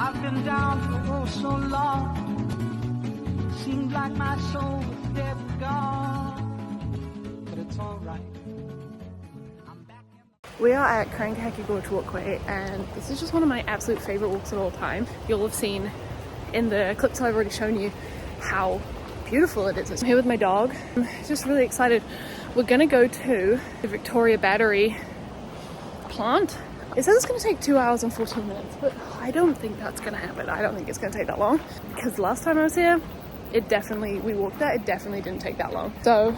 I've been down for oh so long. Seems like my soul was dead and gone. But it's alright. We are at Karankahaки Gorge Walkway, and this is just one of my absolute favorite walks of all time. You'll have seen in the clips I've already shown you how beautiful it is. I'm here with my dog. I'm just really excited. We're gonna go to the Victoria Battery plant. It says it's gonna take 2 hours and 14 minutes, but I don't think that's gonna happen. I don't think it's gonna take that long, because last time I was here, we walked there, it definitely didn't take that long. So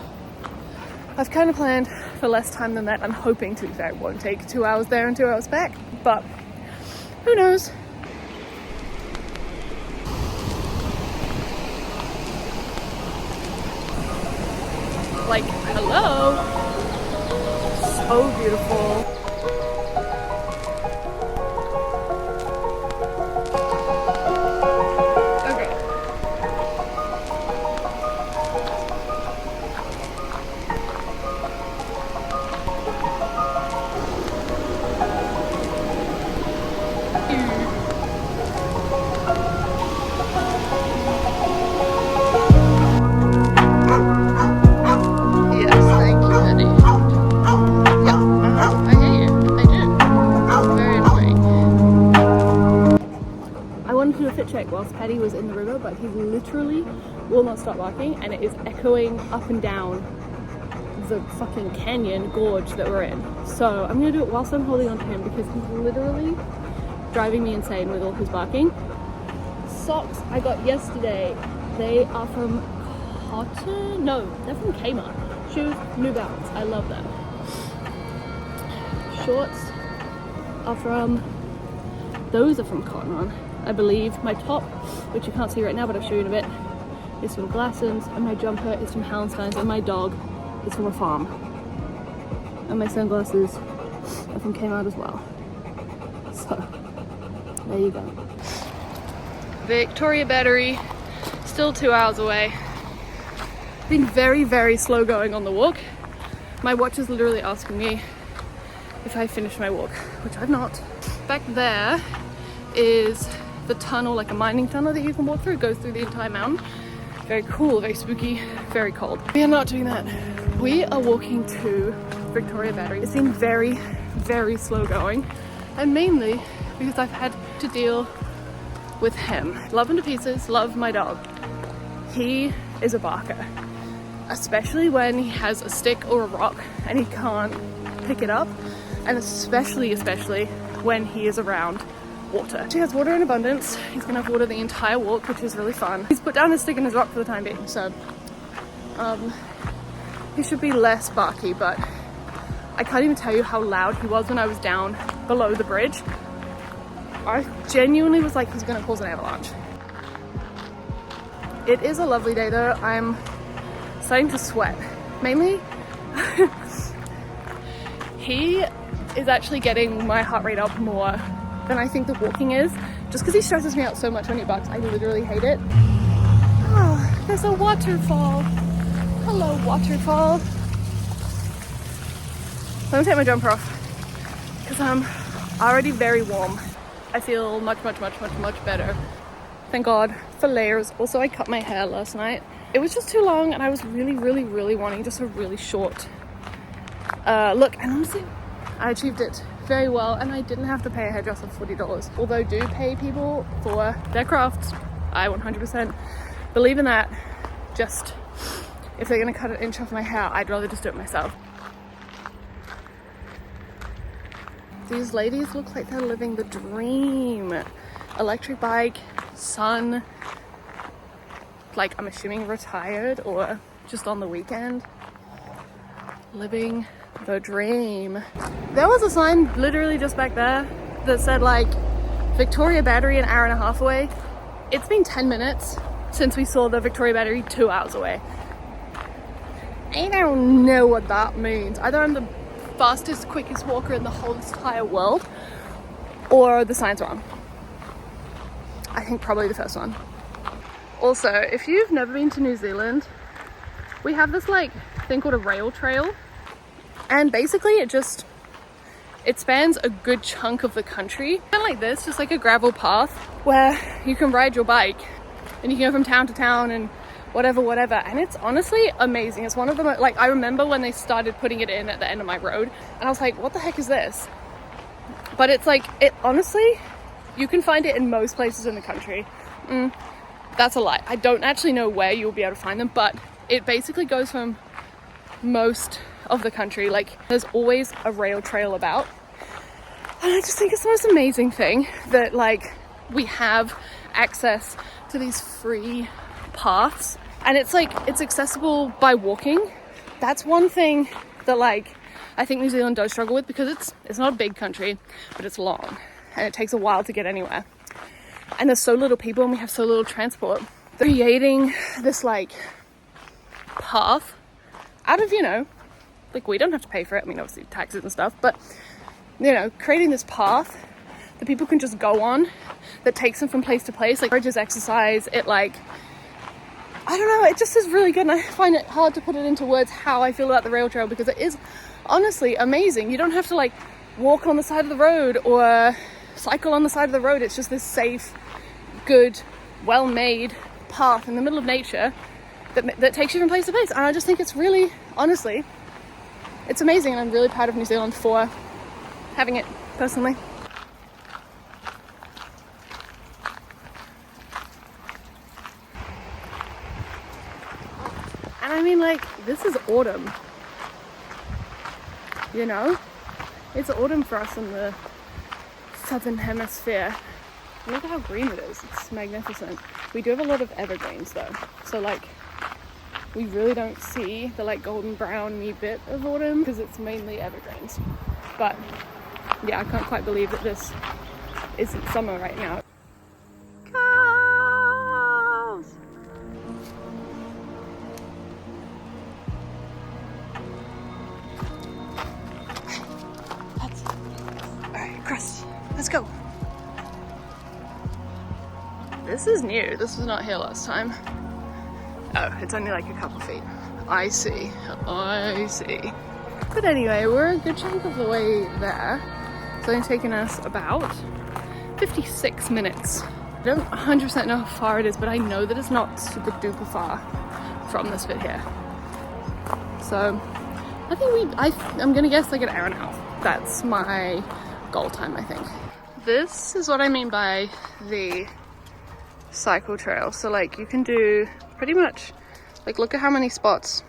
I've kind of planned for less time than that. I'm hoping, to be fair, it won't take 2 hours there and 2 hours back, but who knows? Like, hello, so beautiful. Check whilst Paddy was in the river, but he literally will not stop barking, and it is echoing up and down the fucking canyon gorge that we're in. So I'm gonna do it whilst I'm holding on to him, because he's literally driving me insane with all his barking. Socks I got yesterday, they are from Cotton? No, they're from Kmart. Shoes, New Balance, I love them. Shorts are from, those are from Cotton On, I believe. My top, which you can't see right now but I'll show you in a bit, is from Glassons, and my jumper is from Hallenstein's, and my dog is from a farm. And my sunglasses are from Kmart as well. So, there you go. Victoria Battery, still 2 hours away. Been very, very slow going on the walk. My watch is literally asking me if I finished my walk, which I've not. Back there is the tunnel, like a mining tunnel that you can walk through. It goes through the entire mountain. Very cool, very spooky, very cold. We are not doing that. We are walking to Victoria Battery. It's been very, very slow going, and mainly because I've had to deal with him. Love him to pieces, love my dog. He is a barker, especially when he has a stick or a rock and he can't pick it up, and especially when he is around water. He has water in abundance. He's gonna have water the entire walk, which is really fun. He's put down his stick and his rock for the time being, so he should be less barky, but I can't even tell you how loud he was when I was down below the bridge. I genuinely was like, he's gonna cause an avalanche. It is a lovely day though. I'm starting to sweat. Mainly, he is actually getting my heart rate up more than I think the walking is, just because he stresses me out so much when he barks. I literally hate it. Oh, there's a waterfall. Hello, waterfall. Let me take my jumper off, because I'm already very warm. I feel much better. Thank God for layers. Also, I cut my hair last night. It was just too long, and I was really wanting just a really short look, and honestly, I achieved it very well, and I didn't have to pay a hairdresser $40. Although do pay people for their crafts. I 100% believe in that. Just, if they're gonna cut an inch off my hair, I'd rather just do it myself. These ladies look like they're living the dream. Electric bike, sun, like I'm assuming retired or just on the weekend. Living the dream. There was a sign literally just back there that said like Victoria Battery an hour and a half away. It's been 10 minutes since we saw the Victoria Battery 2 hours away. I don't know what that means. Either I'm the fastest, quickest walker in the whole entire world, or the sign's wrong. I think probably the first one. Also, if you've never been to New Zealand, we have this like thing called a rail trail, and basically it just it spans a good chunk of the country. Kind of like this, just like a gravel path where you can ride your bike and you can go from town to town and whatever. And it's honestly amazing. It's one of the, like, I remember when they started putting it in at the end of my road and I was like, what the heck is this? But it's like, it honestly, you can find it in most places in the country. That's a lie. I don't actually know where you'll be able to find them, but it basically goes from most of the country. Like, there's always a rail trail about. And I just think it's the most amazing thing that, like, we have access to these free paths. And it's like, it's accessible by walking. That's one thing that, like, I think New Zealand does struggle with, because it's not a big country, but it's long and it takes a while to get anywhere. And there's so little people and we have so little transport. They're creating this, like, path out of, you know, like, we don't have to pay for it. I mean, obviously taxes and stuff, but, you know, creating this path that people can just go on that takes them from place to place, like, encourages exercise. It, like, I don't know, it just is really good. And I find it hard to put it into words how I feel about the rail trail, because it is honestly amazing. You don't have to, like, walk on the side of the road or cycle on the side of the road. It's just this safe, good, well-made path in the middle of nature that takes you from place to place. And I just think it's really, honestly, it's amazing. And I'm really proud of New Zealand for having it, personally. And I mean, like, this is autumn, you know? It's autumn for us in the southern hemisphere. Look at how green it is. It's magnificent. We do have a lot of evergreens though. So, like, we really don't see the, like, golden browny bit of autumn because it's mainly evergreens. But yeah, I can't quite believe that this isn't summer right now. Cows! Alright, crust. Let's go. This is new. This was not here last time. Oh, it's only like a couple feet. I see. But anyway, we're a good chunk of the way there. It's only taken us about 56 minutes. I don't 100% know how far it is, but I know that it's not super duper far from this bit here. So I think I'm gonna guess like an hour and a half. That's my goal time, I think. This is what I mean by the cycle trail. So, like, you can do pretty much, like, look at how many spots.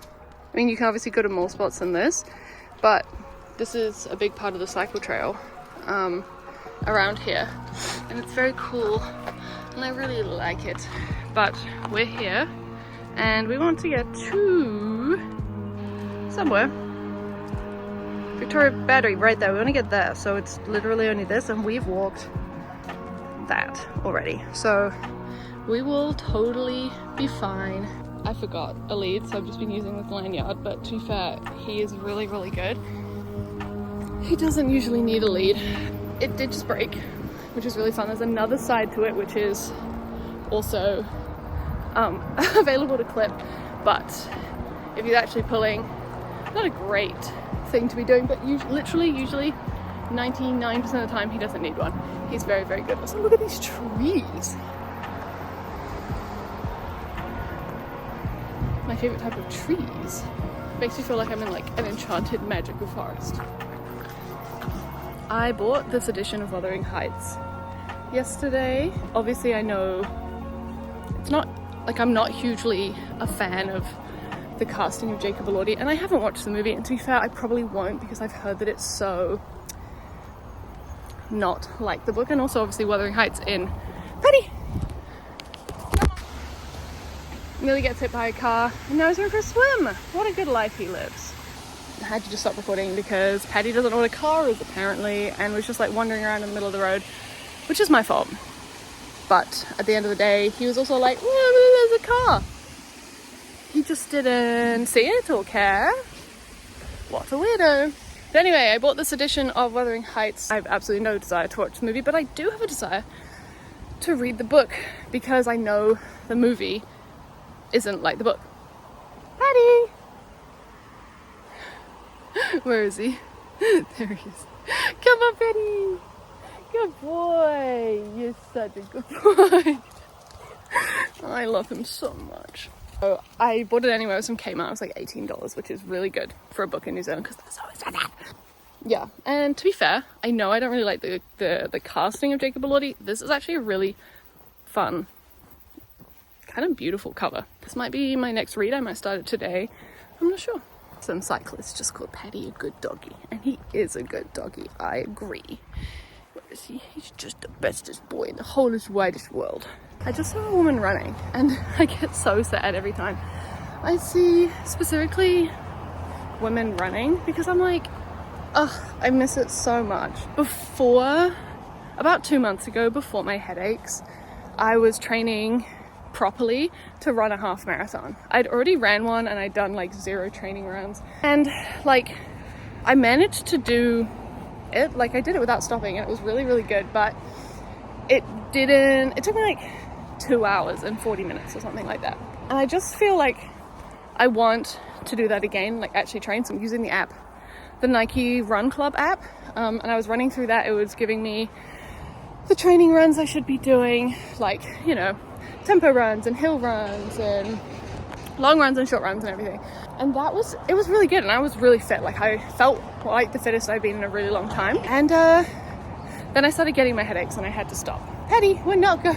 I mean, you can obviously go to more spots than this, but this is a big part of the cycle trail around here, and it's very cool and I really like it. But we're here and we want to get to somewhere. Victoria Battery, right there. We want to get there, so it's literally only this, and we've walked that already, so we will totally be fine. I forgot a lead, so I've just been using this lanyard, but to be fair, he is really, really good. He doesn't usually need a lead. It did just break, which is really fun. There's another side to it, which is also available to clip, but if you're actually pulling, not a great thing to be doing, but usually 99% of the time he doesn't need one. He's very, very good. So look at these trees. My favorite type of trees. Makes me feel like I'm in, like, an enchanted magical forest. I bought this edition of Wuthering Heights yesterday. Obviously I know it's not, like, I'm not hugely a fan of the casting of Jacob Elordi, and I haven't watched the movie, and to be fair, I probably won't, because I've heard that it's so not like the book. And also obviously Wuthering Heights in Paddy nearly gets hit by a car and now he's going for a swim. What a good life he lives. I had to just stop recording because Paddy doesn't know what a car is apparently, and was just, like, wandering around in the middle of the road, which is my fault. But at the end of the day, he was also like, oh, there's a car. He just didn't see it or care. What a weirdo. But anyway, I bought this edition of Wuthering Heights. I have absolutely no desire to watch the movie, but I do have a desire to read the book, because I know the movie isn't like the book. Paddy! Where is he? There he is. Come on, Betty. Good boy. You're such a good boy. I love him so much. So I bought it anyway. It was from Kmart. It was like $18, which is really good for a book in New Zealand because they're so expensive. Yeah, and to be fair, I know I don't really like the casting of Jacob Elordi. This is actually a really fun, kind of beautiful cover. This might be my next read. I might start it today. I'm not sure. Some cyclist just called Paddy a good doggy, and he is a good doggy. I agree. Where is he? He's just the bestest boy in the wholest, widest world. I just saw a woman running, and I get so sad every time I see specifically women running because I'm like, oh, I miss it so much. About 2 months ago, before my headaches, I was training properly to run a half marathon. I'd already ran one and I'd done like 0 training runs. And like, I managed to do it. Like, I did it without stopping and it was really, really good. But it took me like 2 hours and 40 minutes or something like that. And I just feel like I want to do that again, like actually train. So I'm using the app, the Nike Run Club app, and I was running through that. It was giving me the training runs I should be doing, like, you know, tempo runs and hill runs and long runs and short runs and everything. And it was really good, and I was really fit. Like, I felt like the fittest I've been in a really long time. And then I started getting my headaches and I had to stop. Paddy, we're not go.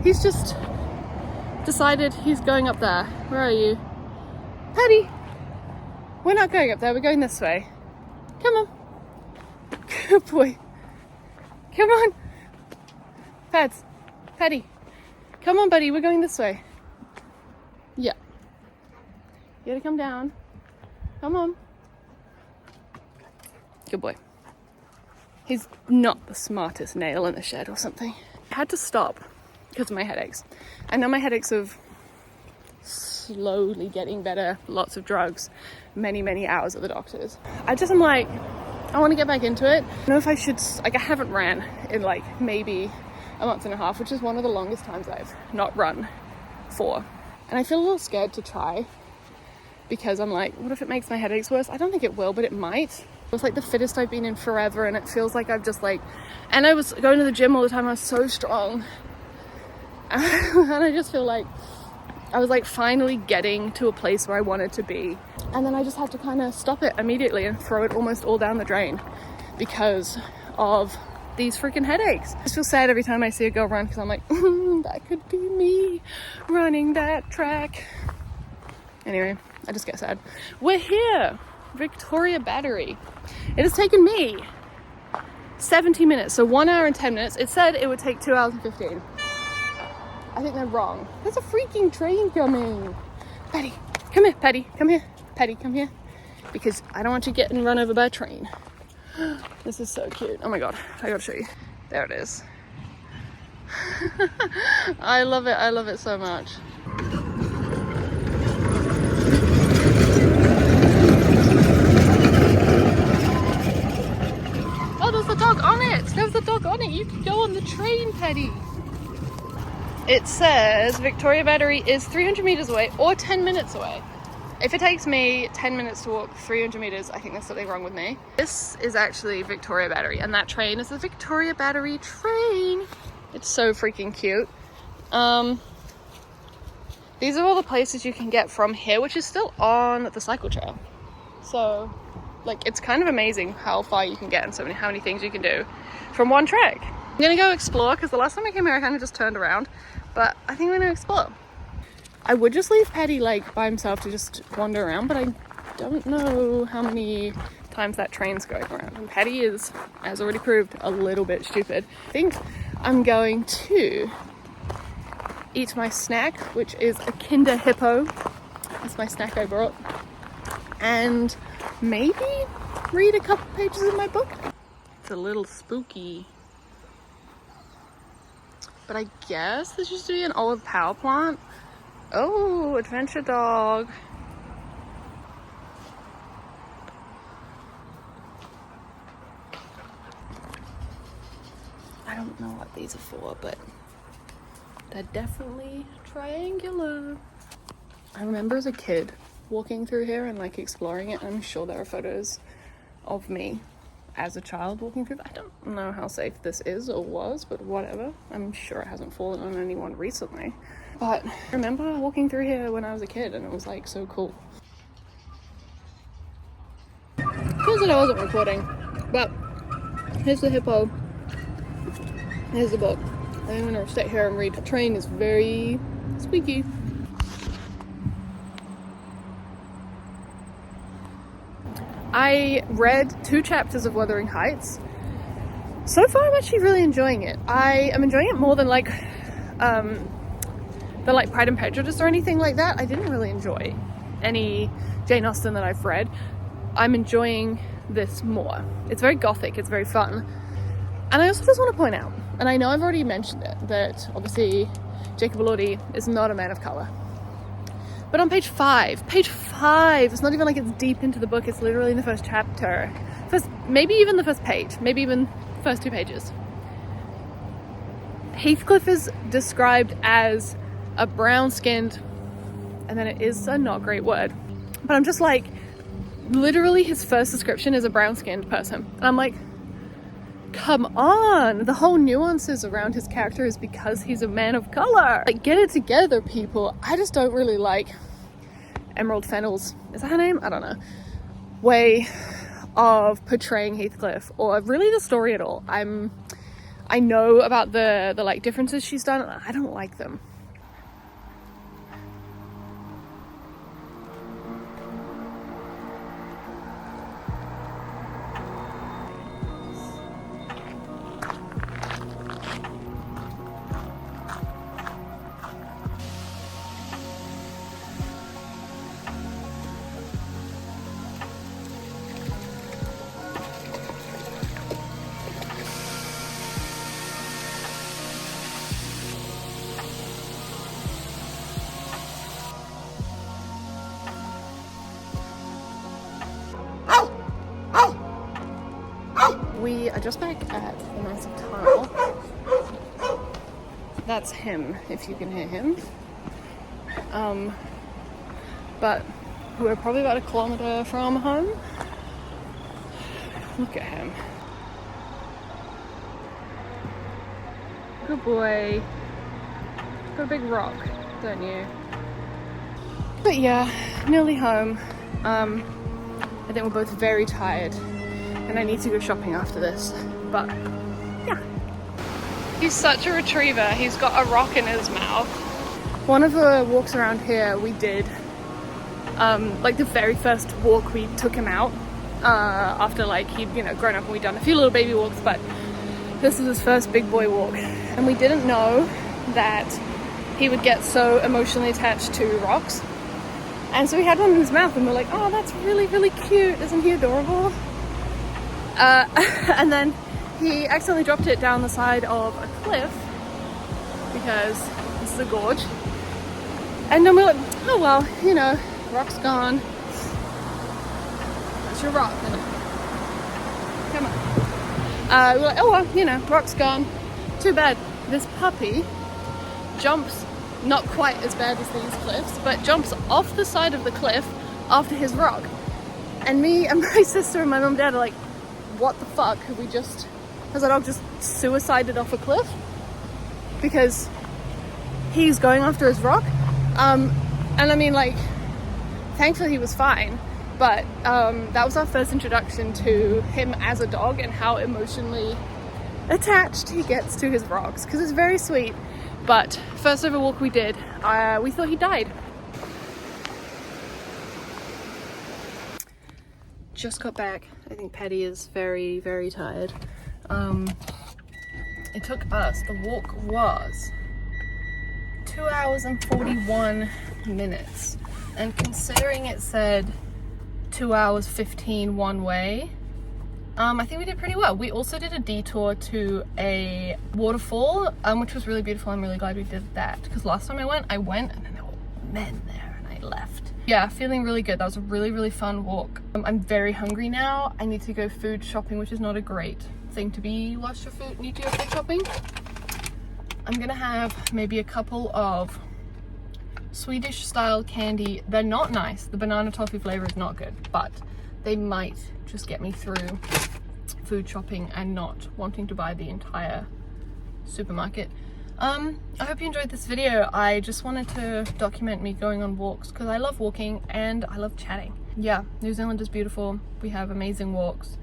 He's just decided he's going up there. Where are you? Paddy! We're not going up there, we're going this way. Come on. Good boy. Come on. Paddy. Come on, buddy, we're going this way. Yeah. You gotta come down. Come on. Good boy. He's not the smartest nail in the shed or something. I had to stop because of my headaches. I know my headaches have slowly getting better, lots of drugs, many hours at the doctor's. I'm like, I want to get back into it. I don't know if I should, like, I haven't ran in like maybe a month and a half, which is one of the longest times I've not run for. And I feel a little scared to try because I'm like, what if it makes my headaches worse? I don't think it will, but it might. It was like the fittest I've been in forever, and it feels like I've just like, and I was going to the gym all the time. I was so strong. And I just feel like I was like finally getting to a place where I wanted to be. And then I just had to kind of stop it immediately and throw it almost all down the drain because of these freaking headaches. I just feel sad every time I see a girl run because I'm like, that could be me running that track. Anyway, I just get sad. We're here, Victoria Battery. It has taken me 70 minutes, so 1 hour and 10 minutes. It said it would take 2 hours and 15. I think they're wrong. There's a freaking train coming. Paddy, come here. Paddy, come here. Paddy, come here. Because I don't want you getting run over by a train. This is so cute. Oh my god, I gotta show you. There it is. I love it. I love it so much. Oh, there's a dog on it. There's a dog on it. You can go on the train, Paddy. It says Victoria Battery is 300 meters away or 10 minutes away. If it takes me 10 minutes to walk 300 meters, I think there's something wrong with me. This is actually Victoria Battery, and that train is the Victoria Battery train. It's so freaking cute. These are all the places you can get from here, which is still on the cycle trail. So, like, it's kind of amazing how far you can get and how many things you can do from one track. I'm gonna go explore because the last time I came here I kind of just turned around, but I think I'm gonna explore. I would just leave Paddy like by himself to just wander around, but I don't know how many times that train's going around. And Paddy is, as already proved, a little bit stupid. I think I'm going to eat my snack, which is a Kinder Hippo. That's my snack I brought. And maybe read a couple pages of my book. It's a little spooky. But I guess this used to be an old power plant. Oh, adventure dog. I don't know what these are for, but they're definitely triangular. I remember as a kid walking through here and like exploring it. I'm sure there are photos of me as a child walking through. I don't know how safe this is or was, but whatever. I'm sure it hasn't fallen on anyone recently. But I remember walking through here when I was a kid, and it was like so cool. Feels that I wasn't recording, but here's the hippo. Here's the book. I think I'm gonna sit here and read. The train is very squeaky. I read 2 chapters of Wuthering Heights. So far, I'm actually really enjoying it. I am enjoying it more than like Pride and Prejudice or anything like that. I didn't really enjoy any Jane Austen that I've read. I'm enjoying this more. It's very gothic, it's very fun. And I also just want to point out, and I know I've already mentioned it, that obviously Jacob Elordi is not a man of colour. But on page 5, it's not even like it's deep into the book, it's literally in the first chapter. Maybe even the first page, maybe even the first 2 pages. Heathcliff is described as a brown-skinned, and then it is a not great word, but I'm just like, literally his first description is a brown-skinned person. And I'm like, come on, the whole nuances around his character is because he's a man of color. Like, get it together, people. I just don't really like Emerald Fennell's, is that her name? I don't know, way of portraying Heathcliff, or really the story at all. I know about the like differences she's done. I don't like them. We are just back at the massive tunnel. That's him, if you can hear him. But we're probably about 1 kilometer from home. Look at him. Good boy. Got a big rock, don't you? But yeah, nearly home. I think we're both very tired, and I need to go shopping after this, but yeah. He's such a retriever. He's got a rock in his mouth. One of the walks around here we did, like the very first walk we took him out, after like he'd, grown up, and we'd done a few little baby walks, but this is his first big boy walk. And we didn't know that he would get so emotionally attached to rocks. And so we had one in his mouth, and we're like, oh, that's really, really cute. Isn't he adorable? And then he accidentally dropped it down the side of a cliff, because this is a gorge. And then we're like, oh well, rock's gone. That's your rock, isn't it? Come on. We're like, oh well, rock's gone. Too bad. This puppy jumps, not quite as bad as these cliffs, but jumps off the side of the cliff after his rock. And me and my sister and my mum and dad are like, what the fuck? Has that dog just suicided off a cliff? Because he's going after his rock. And I mean, like, thankfully he was fine, but that was our first introduction to him as a dog and how emotionally attached he gets to his rocks, because it's very sweet. But first ever walk we did, we thought he died. Just got back. I think Patty is very, very tired. It took us, the walk was 2 hours and 41 minutes. And considering it said 2 hours 15 one way, I think we did pretty well. We also did a detour to a waterfall, which was really beautiful. I'm really glad we did that, because last time I went and then there were men there and I left. Yeah, feeling really good. That was a really, really fun walk. I'm very hungry now. I need to go food shopping, which is not a great thing to be whilst you need to go food shopping. I'm gonna have maybe a couple of Swedish style candy. They're not nice. The banana toffee flavor is not good, but they might just get me through food shopping and not wanting to buy the entire supermarket. I hope you enjoyed this video. I just wanted to document me going on walks because I love walking and I love chatting. Yeah, New Zealand is beautiful. We have amazing walks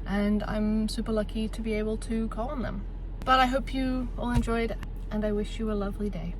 and I'm super lucky to be able to go on them. But I hope you all enjoyed and I wish you a lovely day.